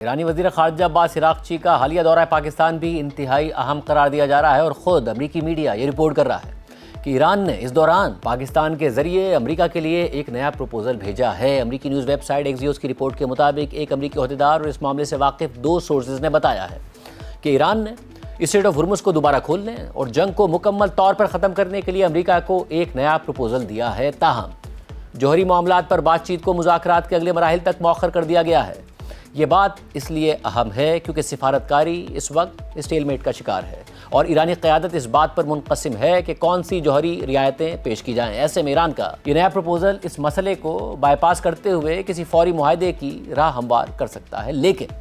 ایرانی وزیر خارجہ عباس عراقچی کا حالیہ دورہ پاکستان بھی انتہائی اہم قرار دیا جا رہا ہے اور خود امریکی میڈیا یہ رپورٹ کر رہا ہے کہ ایران نے اس دوران پاکستان کے ذریعے امریکہ کے لیے ایک نیا پروپوزل بھیجا ہے۔ امریکی نیوز ویب سائٹ ایکزیوس کی رپورٹ کے مطابق ایک امریکی عہدیدار اور اس معاملے سے واقف دو سورسز نے بتایا ہے کہ ایران نے اسٹریٹ آف ہرمز کو دوبارہ کھولنے اور جنگ کو مکمل طور پر ختم کرنے کے لیے امریکہ کو ایک نیا پروپوزل دیا ہے، تاہم جوہری معاملات پر بات چیت کو مذاکرات کے اگلے مراحل تک مؤخر کر دیا گیا ہے۔ یہ بات اس لیے اہم ہے کیونکہ سفارتکاری اس وقت اسٹیل میٹ کا شکار ہے اور ایرانی قیادت اس بات پر منقسم ہے کہ کون سی جوہری رعایتیں پیش کی جائیں۔ ایسے میں ایران کا یہ نیا پروپوزل اس مسئلے کو بائی پاس کرتے ہوئے کسی فوری معاہدے کی راہ ہموار کر سکتا ہے، لیکن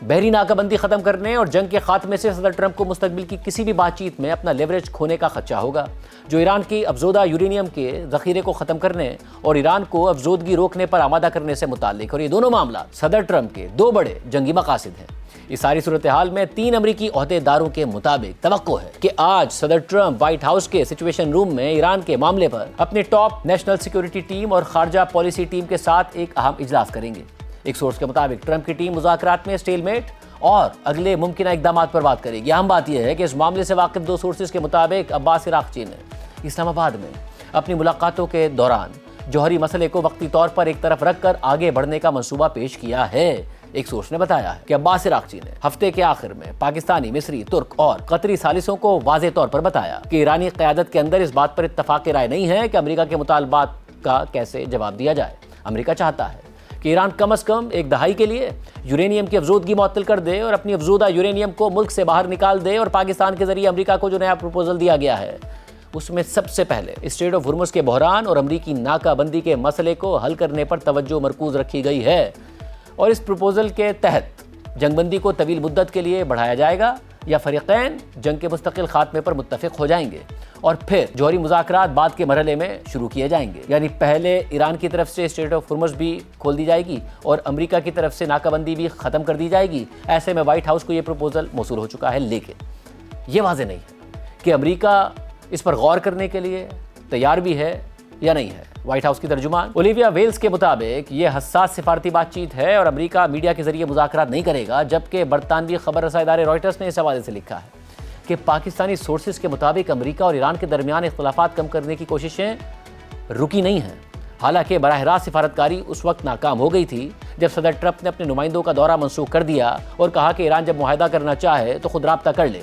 بحری ناکہ بندی ختم کرنے اور جنگ کے خاتمے سے صدر ٹرمپ کو مستقبل کی کسی بھی بات چیت میں اپنا لیوریج کھونے کا خدشہ ہوگا، جو ایران کی افزودہ یورینیم کے ذخیرے کو ختم کرنے اور ایران کو افزودگی روکنے پر آمادہ کرنے سے متعلق، اور یہ دونوں معاملات صدر ٹرمپ کے دو بڑے جنگی مقاصد ہیں۔ اس ساری صورتحال میں 3 امریکی عہدیداروں کے مطابق توقع ہے کہ آج صدر ٹرمپ وائٹ ہاؤس کے سچویشن روم میں ایران کے معاملے پر اپنی ٹاپ نیشنل سیکیورٹی ٹیم اور خارجہ پالیسی ٹیم کے ساتھ ایک اہم اجلاس کریں گے۔ ایک سورس کے مطابق ٹرمپ کی ٹیم مذاکرات میں اسٹیل میٹ اور اگلے ممکنہ اقدامات پر بات کرے گی۔ اہم بات یہ ہے کہ اس معاملے سے واقف دو سورسز کے مطابق عباس عراقچی نے اسلام آباد میں اپنی ملاقاتوں کے دوران جوہری مسئلے کو وقتی طور پر ایک طرف رکھ کر آگے بڑھنے کا منصوبہ پیش کیا ہے۔ ایک سورس نے بتایا ہے کہ عباس عراقچی نے ہفتے کے آخر میں پاکستانی، مصری، ترک اور قطری ثالثوں کو واضح طور پر بتایا کہ ایرانی قیادت کے اندر اس بات پر اتفاق رائے نہیں ہے کہ امریکہ کے مطالبات کا کیسے جواب دیا جائے۔ امریکہ چاہتا ہے کہ ایران کم از کم ایک دہائی کے لیے یورینیم کی افزودگی معطل کر دے اور اپنی افزودہ یورینیم کو ملک سے باہر نکال دے، اور پاکستان کے ذریعے امریکہ کو جو نیا پروپوزل دیا گیا ہے اس میں سب سے پہلے اسٹریٹ آف ہرمز کے بحران اور امریکی ناکہ بندی کے مسئلے کو حل کرنے پر توجہ مرکوز رکھی گئی ہے، اور اس پروپوزل کے تحت جنگ بندی کو طویل مدت کے لیے بڑھایا جائے گا یا فریقین جنگ کے مستقل خاتمے پر متفق ہو جائیں گے اور پھر جوہری مذاکرات بعد کے مرحلے میں شروع کیے جائیں گے۔ یعنی پہلے ایران کی طرف سے اسٹریٹ آف ہرمز بھی کھول دی جائے گی اور امریکہ کی طرف سے ناکہ بندی بھی ختم کر دی جائے گی۔ ایسے میں وائٹ ہاؤس کو یہ پروپوزل موصول ہو چکا ہے، لیکن یہ واضح نہیں ہے کہ امریکہ اس پر غور کرنے کے لیے تیار بھی ہے یا نہیں ہے۔ وائٹ ہاؤس کی ترجمان اولیویا ویلز کے مطابق یہ حساس سفارتی بات چیت ہے اور امریکہ میڈیا کے ذریعے مذاکرات نہیں کرے گا، جبکہ برطانوی خبر رساں ادارے رائٹرز نے اس حوالے سے لکھا ہے کہ پاکستانی سورسز کے مطابق امریکہ اور ایران کے درمیان اختلافات کم کرنے کی کوششیں رکی نہیں ہیں۔ حالانکہ براہ راست سفارتکاری اس وقت ناکام ہو گئی تھی جب صدر ٹرمپ نے اپنے نمائندوں کا دورہ منسوخ کر دیا اور کہا کہ ایران جب معاہدہ کرنا چاہے تو خود رابطہ کر لے۔